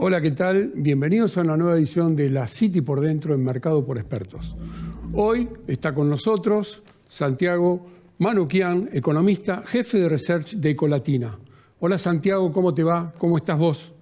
Hola, ¿qué tal? Bienvenidos a una nueva edición de La City por Dentro en Mercado por Expertos. Hoy está con nosotros Santiago Manukyan, economista, jefe de research de Ecolatina. Hola Santiago, ¿cómo te va? ¿Cómo estás vos?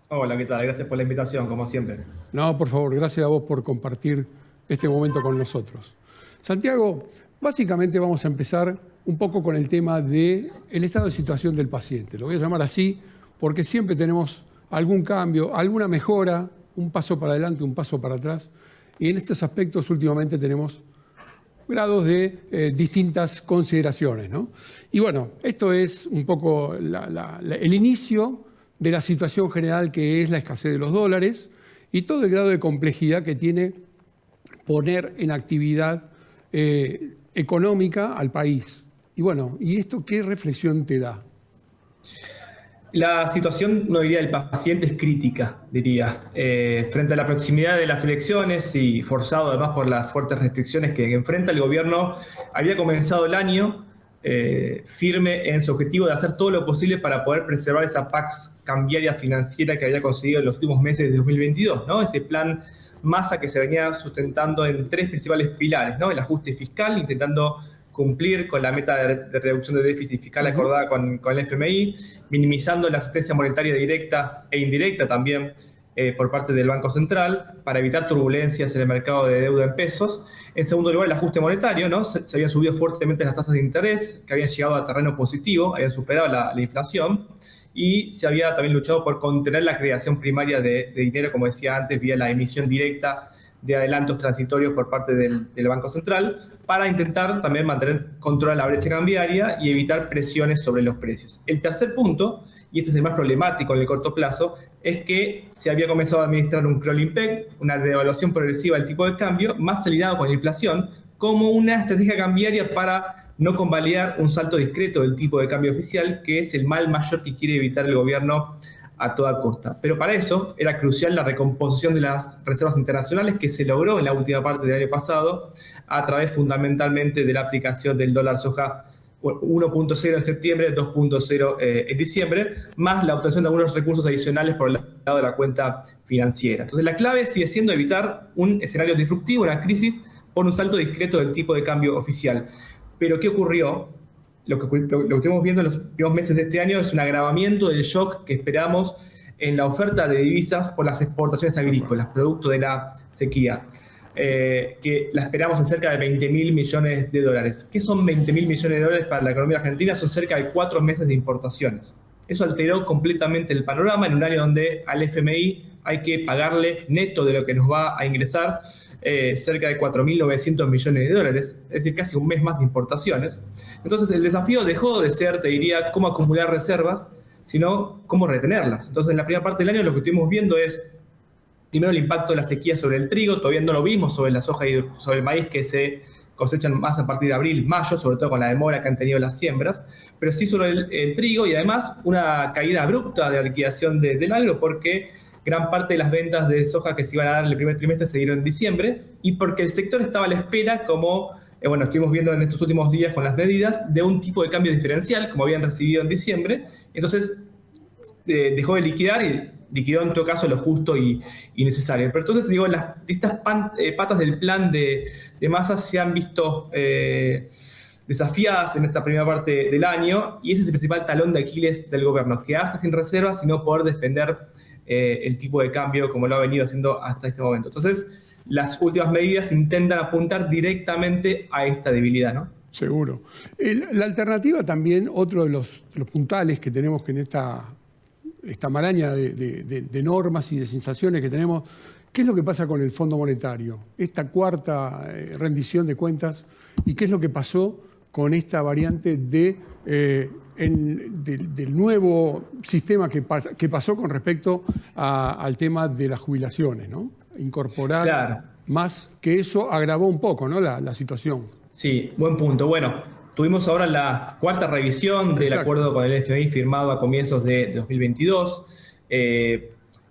Hola, ¿qué tal? Gracias por la invitación, como siempre. No, por favor, gracias a vos por compartir este momento con nosotros. Santiago, básicamente vamos a empezar un poco con el tema del estado de situación del paciente. Lo voy a llamar así porque siempre tenemos algún cambio, alguna mejora, un paso para adelante, un paso para atrás. Y en estos aspectos últimamente tenemos grados de distintas consideraciones, ¿no? Y bueno, esto es un poco el inicio de la situación general que es la escasez de los dólares y todo el grado de complejidad que tiene poner en actividad económica al país. Y bueno, ¿y esto qué reflexión te da? La situación, no diría del paciente, es crítica, diría. Frente a la proximidad de las elecciones y forzado además por las fuertes restricciones que enfrenta el gobierno, había comenzado el año firme en su objetivo de hacer todo lo posible para poder preservar esa pax cambiaria financiera que había conseguido en los últimos meses de 2022, ¿no? Ese plan Massa que se venía sustentando en tres principales pilares, ¿no? El ajuste fiscal, intentando cumplir con la meta de reducción de déficit fiscal acordada con el FMI, minimizando la asistencia monetaria directa e indirecta también por parte del Banco Central para evitar turbulencias en el mercado de deuda en pesos. En segundo lugar, el ajuste monetario, ¿no? Se habían subido fuertemente las tasas de interés, que habían llegado a terreno positivo, habían superado la inflación, y se había también luchado por contener la creación primaria de dinero, como decía antes, vía la emisión directa de adelantos transitorios por parte del Banco Central, para intentar también mantener control a la brecha cambiaria y evitar presiones sobre los precios. El tercer punto, y este es el más problemático en el corto plazo, es que se había comenzado a administrar un crawling peg, una devaluación progresiva del tipo de cambio, más alineado con la inflación, como una estrategia cambiaria para no convalidar un salto discreto del tipo de cambio oficial, que es el mal mayor que quiere evitar el gobierno a toda costa. Pero para eso era crucial la recomposición de las reservas internacionales que se logró en la última parte del año pasado a través fundamentalmente de la aplicación del dólar soja 1.0 en septiembre, 2.0 en diciembre, más la obtención de algunos recursos adicionales por el lado de la cuenta financiera. Entonces la clave sigue siendo evitar un escenario disruptivo, una crisis, por un salto discreto del tipo de cambio oficial. Pero ¿qué ocurrió? Lo que estamos viendo en los primeros meses de este año es un agravamiento del shock que esperamos en la oferta de divisas por las exportaciones agrícolas, producto de la sequía, que la esperamos en cerca de 20.000 millones de dólares. ¿Qué son 20.000 millones de dólares para la economía argentina? Son cerca de 4 meses de importaciones. Eso alteró completamente el panorama en un año donde al FMI hay que pagarle neto de lo que nos va a ingresar cerca de 4.900 millones de dólares, es decir, casi un mes más de importaciones. Entonces el desafío dejó de ser, te diría, cómo acumular reservas, sino cómo retenerlas. Entonces en la primera parte del año lo que estuvimos viendo es, primero, el impacto de la sequía sobre el trigo, todavía no lo vimos sobre la soja y sobre el maíz, que se cosechan más a partir de abril, mayo, sobre todo con la demora que han tenido las siembras, pero sí sobre el trigo, y además una caída abrupta de la liquidación del agro, porque gran parte de las ventas de soja que se iban a dar en el primer trimestre se dieron en diciembre, y porque el sector estaba a la espera, como estuvimos viendo en estos últimos días con las medidas, de un tipo de cambio diferencial, como habían recibido en diciembre. Entonces dejó de liquidar y liquidó en todo caso lo justo y necesario. Pero entonces, digo, las distintas patas del plan de Massa se han visto desafiadas en esta primera parte del año, y ese es el principal talón de Aquiles del gobierno, quedarse sin reservas y no poder defender el tipo de cambio como lo ha venido haciendo hasta este momento. Entonces, las últimas medidas intentan apuntar directamente a esta debilidad, ¿no? Seguro. La alternativa también, otro de los puntales que tenemos que en esta maraña de normas y de sensaciones que tenemos, ¿qué es lo que pasa con el Fondo Monetario? Esta cuarta rendición de cuentas, ¿y qué es lo que pasó con esta variante del nuevo sistema que pasó con respecto al tema de las jubilaciones, ¿no? Incorporar Claro. más, que eso agravó un poco, ¿no? la situación. Sí, buen punto. Bueno, tuvimos ahora la cuarta revisión del acuerdo con el FMI firmado a comienzos de 2022.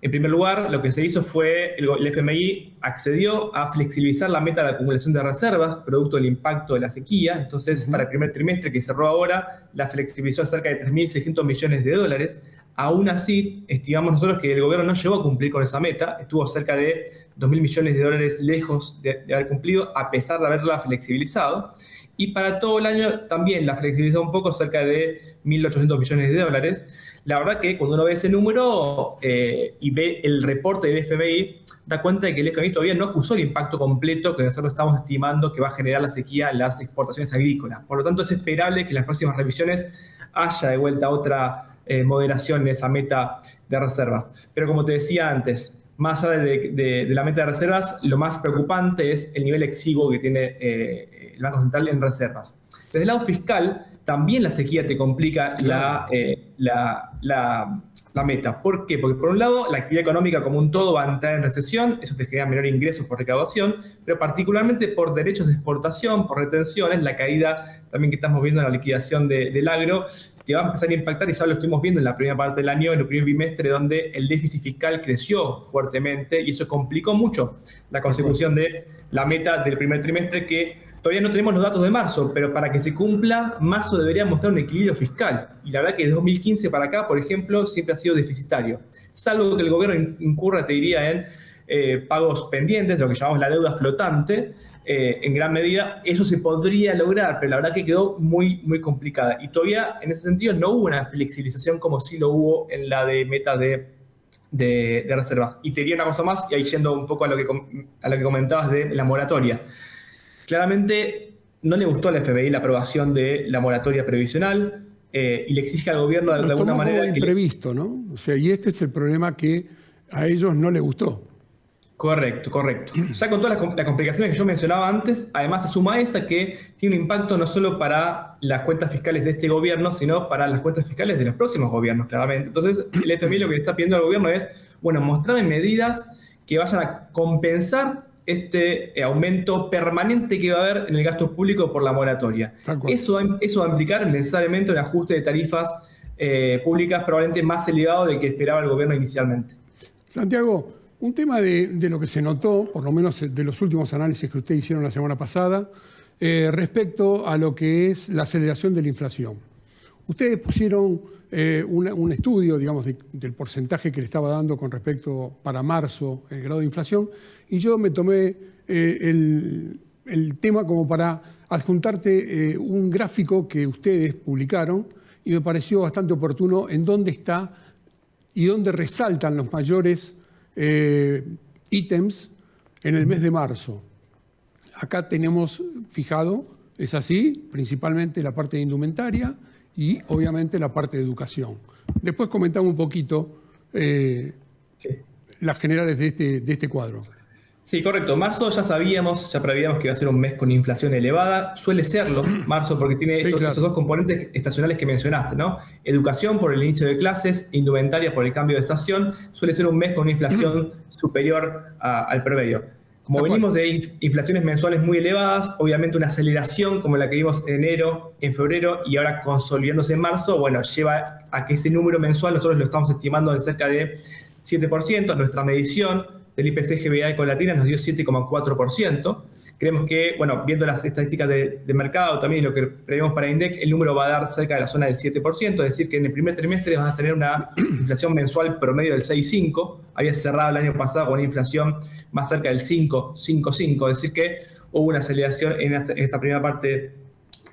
En primer lugar, lo que se hizo fue, el FMI accedió a flexibilizar la meta de acumulación de reservas, producto del impacto de la sequía. Entonces, para el primer trimestre que cerró ahora, la flexibilizó cerca de 3.600 millones de dólares, Aún así, estimamos nosotros que el gobierno no llegó a cumplir con esa meta, estuvo cerca de 2.000 millones de dólares lejos de haber cumplido, a pesar de haberla flexibilizado. Y para todo el año también la flexibilizó un poco, cerca de 1.800 millones de dólares. La verdad que cuando uno ve ese número y ve el reporte del FMI, da cuenta de que el FMI todavía no acusó el impacto completo que nosotros estamos estimando que va a generar la sequía en las exportaciones agrícolas. Por lo tanto, es esperable que en las próximas revisiones haya de vuelta otra moderación en esa meta de reservas. Pero como te decía antes, más allá de la meta de reservas, lo más preocupante es el nivel exiguo que tiene el Banco Central en reservas. Desde el lado fiscal, también la sequía te complica la meta. ¿Por qué? Porque por un lado, la actividad económica como un todo va a entrar en recesión, eso te genera menor ingresos por recaudación, pero particularmente por derechos de exportación, por retenciones, la caída también que estamos viendo en la liquidación del agro, te va a empezar a impactar, y ya lo estuvimos viendo en la primera parte del año, en el primer bimestre, donde el déficit fiscal creció fuertemente y eso complicó mucho la consecución de la meta del primer trimestre, que todavía no tenemos los datos de marzo, pero para que se cumpla, marzo debería mostrar un equilibrio fiscal. Y la verdad que desde 2015 para acá, por ejemplo, siempre ha sido deficitario. Salvo que el gobierno incurra, te diría, en pagos pendientes, lo que llamamos la deuda flotante, en gran medida, eso se podría lograr, pero la verdad que quedó muy, muy complicada. Y todavía, en ese sentido, no hubo una flexibilización como sí lo hubo en la de meta de reservas. Y te diría una cosa más, y ahí yendo un poco a lo que comentabas de la moratoria. Claramente no le gustó a la FBI la aprobación de la moratoria previsional y le exige al gobierno de alguna manera... Como imprevisto, ¿no? O sea, y este es el problema que a ellos no les gustó. Correcto. Ya con todas las complicaciones que yo mencionaba antes, además se suma esa que tiene un impacto no solo para las cuentas fiscales de este gobierno, sino para las cuentas fiscales de los próximos gobiernos, claramente. Entonces, el FMI lo que le está pidiendo al gobierno es, bueno, mostrarme medidas que vayan a compensar este aumento permanente que va a haber en el gasto público por la moratoria. Eso va a implicar necesariamente un ajuste de tarifas públicas probablemente más elevado del que esperaba el gobierno inicialmente. Santiago, un tema de lo que se notó, por lo menos de los últimos análisis que ustedes hicieron la semana pasada, respecto a lo que es la aceleración de la inflación. Ustedes pusieron un estudio, digamos, del porcentaje que le estaba dando con respecto para marzo, el grado de inflación, y yo me tomé el tema como para adjuntarte un gráfico que ustedes publicaron y me pareció bastante oportuno en dónde está y dónde resaltan los mayores ítems en el mes de marzo. Acá tenemos fijado, es así, principalmente la parte de indumentaria y obviamente la parte de educación. Después comentamos un poquito las generales de este cuadro. Sí, correcto. Marzo ya prevíamos que iba a ser un mes con inflación elevada. Suele serlo, marzo, porque tiene esos dos componentes estacionales que mencionaste, ¿no? Educación por el inicio de clases, indumentaria por el cambio de estación. Suele ser un mes con una inflación superior al promedio. Como venimos de inflaciones mensuales muy elevadas, obviamente una aceleración como la que vimos en enero, en febrero y ahora consolidándose en marzo, bueno, lleva a que ese número mensual nosotros lo estamos estimando en cerca de 7%. Nuestra medición del IPC-GBA con Latina nos dio 7,4%. Creemos que, bueno, viendo las estadísticas de mercado también y lo que prevemos para INDEC, el número va a dar cerca de la zona del 7%, es decir, que en el primer trimestre vas a tener una inflación mensual promedio del 6,5%. Había cerrado el año pasado con una inflación más cerca del 5,5%, es decir, que hubo una aceleración en esta primera parte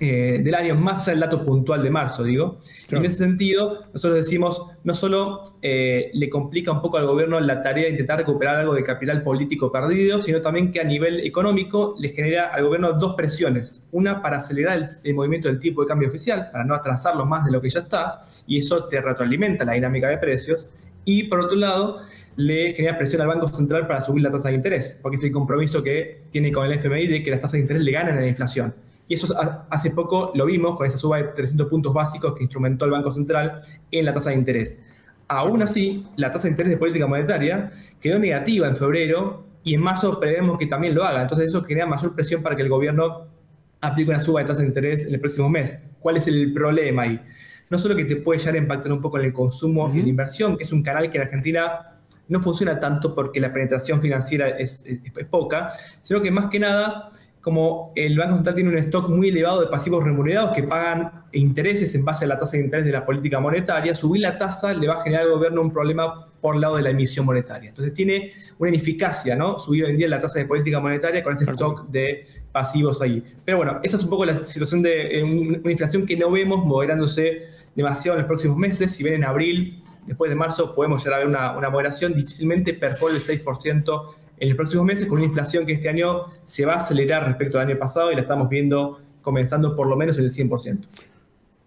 del año, más allá del dato puntual de marzo, digo. Claro. Y en ese sentido, nosotros decimos, no solo le complica un poco al gobierno la tarea de intentar recuperar algo de capital político perdido, sino también que a nivel económico les genera al gobierno dos presiones. Una, para acelerar el movimiento del tipo de cambio oficial, para no atrasarlo más de lo que ya está, y eso te retroalimenta la dinámica de precios. Y por otro lado, le genera presión al Banco Central para subir la tasa de interés, porque es el compromiso que tiene con el FMI de que las tasas de interés le ganan a la inflación. Y eso hace poco lo vimos con esa suba de 300 puntos básicos que instrumentó el Banco Central en la tasa de interés. Aún así, la tasa de interés de política monetaria quedó negativa en febrero y en marzo prevemos que también lo haga. Entonces eso genera mayor presión para que el gobierno aplique una suba de tasa de interés en el próximo mes. ¿Cuál es el problema ahí? No solo que te puede llegar a impactar un poco en el consumo y en la inversión, que es un canal que en Argentina no funciona tanto porque la penetración financiera es poca, sino que más que nada como el Banco Central tiene un stock muy elevado de pasivos remunerados que pagan intereses en base a la tasa de interés de la política monetaria, subir la tasa le va a generar al gobierno un problema por el lado de la emisión monetaria. Entonces tiene una ineficacia, ¿no? Subir hoy en día la tasa de política monetaria con ese stock de pasivos ahí. Pero bueno, esa es un poco la situación de una inflación que no vemos moderándose demasiado en los próximos meses. Si ven en abril, después de marzo, podemos llegar a ver una moderación, difícilmente perfora el 6% en los próximos meses, con una inflación que este año se va a acelerar respecto al año pasado y la estamos viendo comenzando por lo menos en el 100%.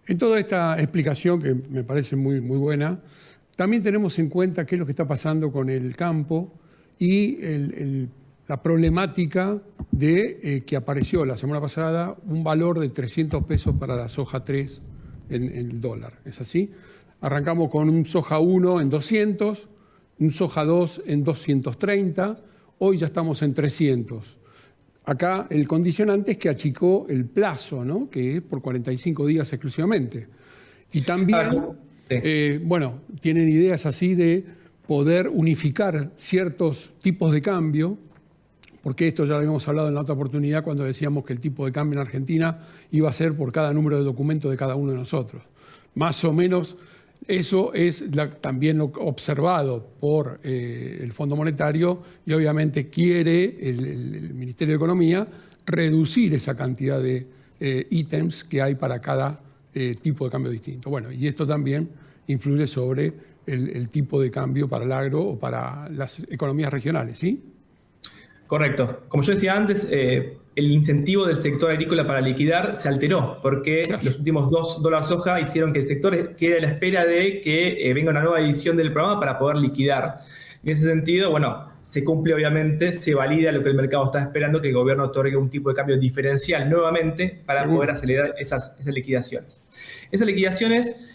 En toda esta explicación, que me parece muy, muy buena, también tenemos en cuenta qué es lo que está pasando con el campo y la problemática de que apareció la semana pasada un valor de 300 pesos para la soja 3 en el dólar. ¿Es así? Arrancamos con un soja 1 en 200, un soja 2 en 230, hoy ya estamos en 300. Acá el condicionante es que achicó el plazo, ¿no? Que es por 45 días exclusivamente. Y también, bueno, tienen ideas así de poder unificar ciertos tipos de cambio, porque esto ya lo habíamos hablado en la otra oportunidad cuando decíamos que el tipo de cambio en Argentina iba a ser por cada número de documentos de cada uno de nosotros. Más o menos eso es también lo observado por el Fondo Monetario y obviamente quiere el Ministerio de Economía reducir esa cantidad de ítems que hay para cada tipo de cambio distinto. Bueno, y esto también influye sobre el tipo de cambio para el agro o para las economías regionales, ¿sí? Correcto. Como yo decía antes, el incentivo del sector agrícola para liquidar se alteró porque los últimos $2 soja hicieron que el sector quede a la espera de que venga una nueva edición del programa para poder liquidar. En ese sentido, bueno, se cumple obviamente, se valida lo que el mercado está esperando, que el gobierno otorgue un tipo de cambio diferencial nuevamente para poder acelerar esas liquidaciones. Esas liquidaciones,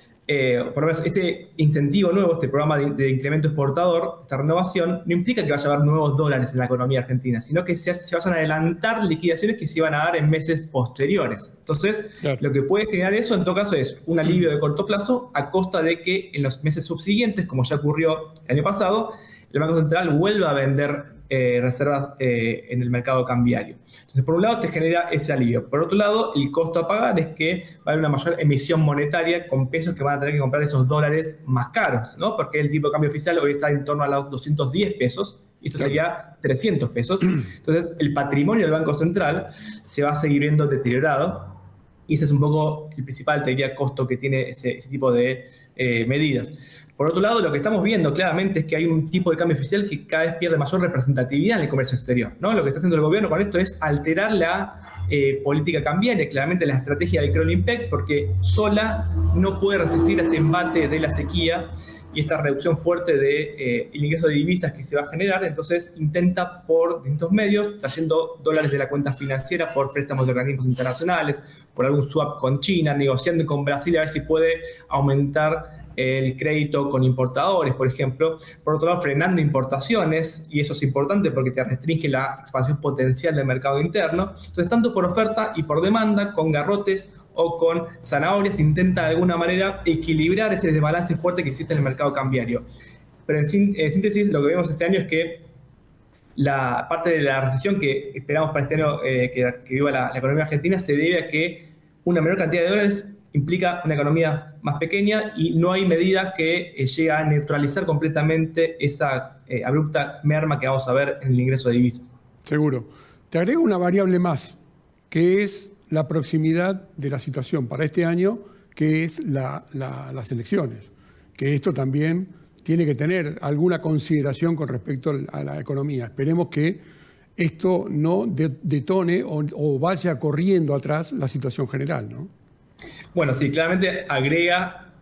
por lo menos este incentivo nuevo, este programa de incremento exportador, esta renovación, no implica que vaya a haber nuevos dólares en la economía argentina, sino que se vayan a adelantar liquidaciones que se iban a dar en meses posteriores. Entonces, lo que puede generar eso, en todo caso, es un alivio de corto plazo a costa de que en los meses subsiguientes, como ya ocurrió el año pasado, el Banco Central vuelva a vender reservas en el mercado cambiario. Entonces, por un lado, te genera ese alivio. Por otro lado, el costo a pagar es que va a haber una mayor emisión monetaria con pesos que van a tener que comprar esos dólares más caros, ¿no? Porque el tipo de cambio oficial hoy está en torno a los 210 pesos y esto sería 300 pesos. Entonces, el patrimonio del Banco Central se va a seguir viendo deteriorado y ese es un poco el principal, te diría, costo que tiene ese tipo de medidas. Por otro lado, lo que estamos viendo claramente es que hay un tipo de cambio oficial que cada vez pierde mayor representatividad en el comercio exterior, ¿no? Lo que está haciendo el gobierno con esto es alterar la política cambiaria, claramente la estrategia del Crawling Peg, porque sola no puede resistir a este embate de la sequía y esta reducción fuerte del ingreso de divisas que se va a generar. Entonces intenta por distintos medios, trayendo dólares de la cuenta financiera por préstamos de organismos internacionales, por algún swap con China, negociando con Brasil a ver si puede aumentar el crédito con importadores, por ejemplo. Por otro lado, frenando importaciones, y eso es importante porque te restringe la expansión potencial del mercado interno. Entonces, tanto por oferta y por demanda, con garrotes o con zanahorias, intenta de alguna manera equilibrar ese desbalance fuerte que existe en el mercado cambiario. Pero en síntesis, lo que vemos este año es que la parte de la recesión que esperamos para este año que viva la economía argentina se debe a que una menor cantidad de dólares implica una economía más pequeña y no hay medidas que lleguen a neutralizar completamente esa abrupta merma que vamos a ver en el ingreso de divisas. Seguro. Te agrego una variable más, que es la proximidad de la situación para este año, que es las elecciones. Que esto también tiene que tener alguna consideración con respecto a la economía. Esperemos que esto no detone o vaya corriendo atrás la situación general, ¿no? Bueno, sí, claramente agrega,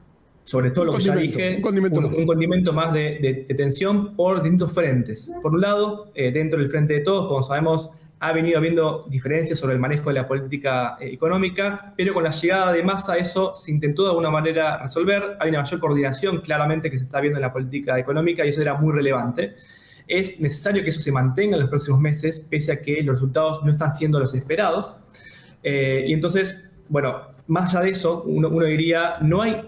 sobre todo lo que ya dije, un condimento más de tensión por distintos frentes. Por un lado, dentro del frente de todos, como sabemos, ha venido habiendo diferencias sobre el manejo de la política económica, pero con la llegada de Massa eso se intentó de alguna manera resolver. Hay una mayor coordinación claramente que se está viendo en la política económica y eso era muy relevante. Es necesario que eso se mantenga en los próximos meses, pese a que los resultados no están siendo los esperados. Y entonces, bueno, más allá de eso, uno diría, no hay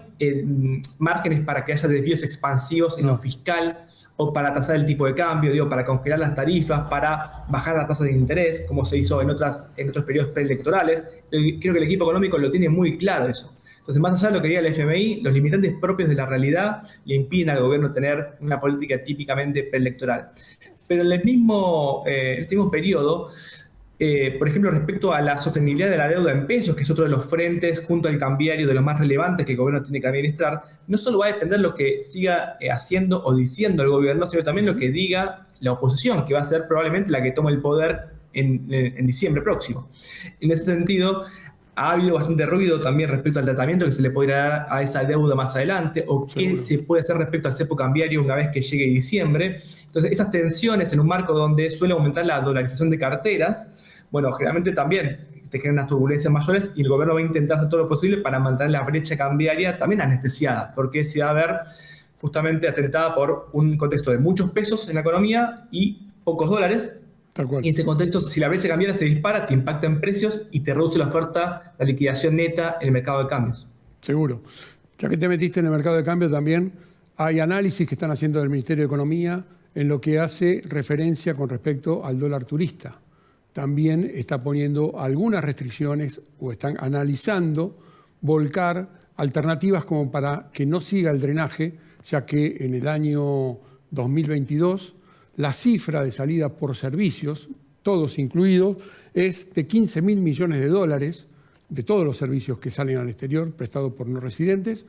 márgenes para que haya desvíos expansivos en lo fiscal o para tasar el tipo de cambio, para congelar las tarifas, para bajar la tasa de interés, como se hizo en otros periodos preelectorales. Creo que el equipo económico lo tiene muy claro eso. Entonces, más allá de lo que diga el FMI, los limitantes propios de la realidad le impiden al gobierno tener una política típicamente preelectoral. Pero en el mismo periodo, por ejemplo, respecto a la sostenibilidad de la deuda en pesos, que es otro de los frentes junto al cambiario de los más relevantes que el gobierno tiene que administrar, no solo va a depender lo que siga haciendo o diciendo el gobierno, sino también lo que diga la oposición, que va a ser probablemente la que tome el poder en diciembre próximo. En ese sentido, ha habido bastante ruido también respecto al tratamiento que se le podrá dar a esa deuda más adelante, o qué se puede hacer respecto al cepo cambiario una vez que llegue diciembre. Entonces, esas tensiones en un marco donde suele aumentar la dolarización de carteras, bueno, generalmente también te generan unas turbulencias mayores y el gobierno va a intentar hacer todo lo posible para mantener la brecha cambiaria también anestesiada, porque se va a ver justamente atentada por un contexto de muchos pesos en la economía y pocos dólares. Tal cual. Y en ese contexto, si la brecha cambiaria se dispara, te impacta en precios y te reduce la oferta, la liquidación neta en el mercado de cambios. Seguro. Ya que te metiste en el mercado de cambios también, hay análisis que están haciendo del Ministerio de Economía en lo que hace referencia con respecto al dólar turista. También está poniendo algunas restricciones o están analizando volcar alternativas como para que no siga el drenaje, ya que en el año 2022 la cifra de salida por servicios, todos incluidos, es de 15.000 millones de dólares de todos los servicios que salen al exterior prestados por no residentes,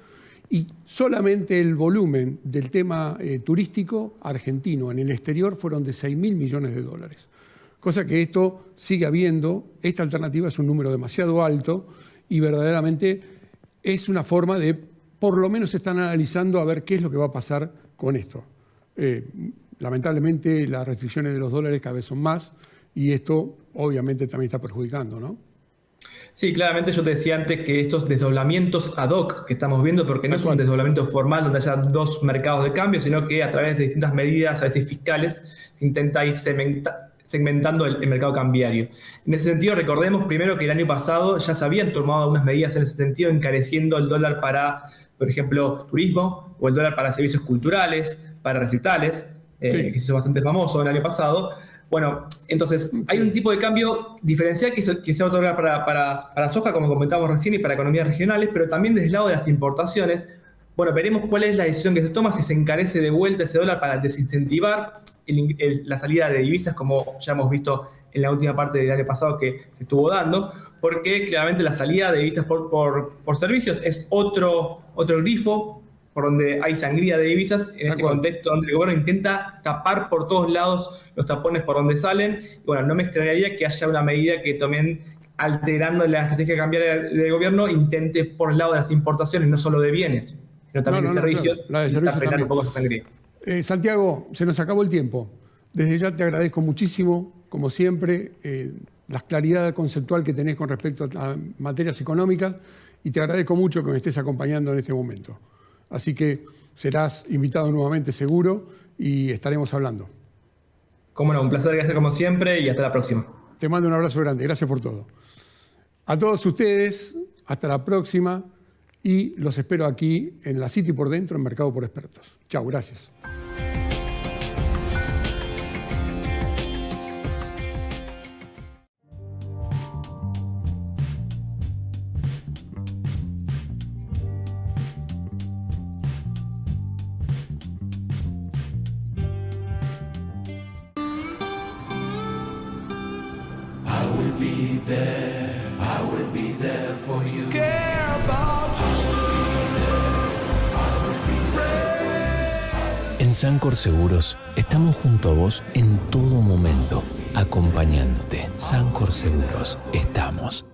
y solamente el volumen del tema turístico argentino en el exterior fueron de 6.000 millones de dólares. Cosa que esto sigue habiendo, esta alternativa es un número demasiado alto y verdaderamente es una forma de, por lo menos están analizando a ver qué es lo que va a pasar con esto. Lamentablemente las restricciones de los dólares cada vez son más y esto obviamente también está perjudicando, ¿no? Sí, claramente yo te decía antes que estos desdoblamientos ad hoc que estamos viendo, porque no es un desdoblamiento formal donde haya dos mercados de cambio, sino que a través de distintas medidas, a veces fiscales, se intenta ir segmentando el mercado cambiario. En ese sentido, recordemos primero que el año pasado ya se habían tomado algunas medidas en ese sentido, encareciendo el dólar para, por ejemplo, turismo, o el dólar para servicios culturales, para recitales, que se hizo bastante famoso el año pasado. Bueno, entonces hay un tipo de cambio diferencial que se va a otorgar para soja, como comentábamos recién, y para economías regionales, pero también desde el lado de las importaciones. Bueno, veremos cuál es la decisión que se toma, si se encarece de vuelta ese dólar para desincentivar la salida de divisas, como ya hemos visto en la última parte del año pasado que se estuvo dando, porque claramente la salida de divisas por servicios es otro grifo por donde hay sangría de divisas en este contexto donde el gobierno intenta tapar por todos lados los tapones por donde salen. Y bueno, no me extrañaría que haya una medida que también, alterando la estrategia cambiaria del gobierno, intente por el lado de las importaciones, no solo de bienes, sino también de servicios, claro. La de servicios frenar un poco esa sangría. Santiago, se nos acabó el tiempo. Desde ya te agradezco muchísimo, como siempre, la claridad conceptual que tenés con respecto a materias económicas y te agradezco mucho que me estés acompañando en este momento. Así que serás invitado nuevamente seguro y estaremos hablando. Cómo no, un placer, gracias como siempre y hasta la próxima. Te mando un abrazo grande, gracias por todo. A todos ustedes, hasta la próxima y los espero aquí en la City por Dentro, en Mercado por Expertos. Chao, gracias. I will be there for you. Care about you. En Sancor Seguros estamos junto a vos en todo momento, acompañándote. Sancor Seguros, estamos.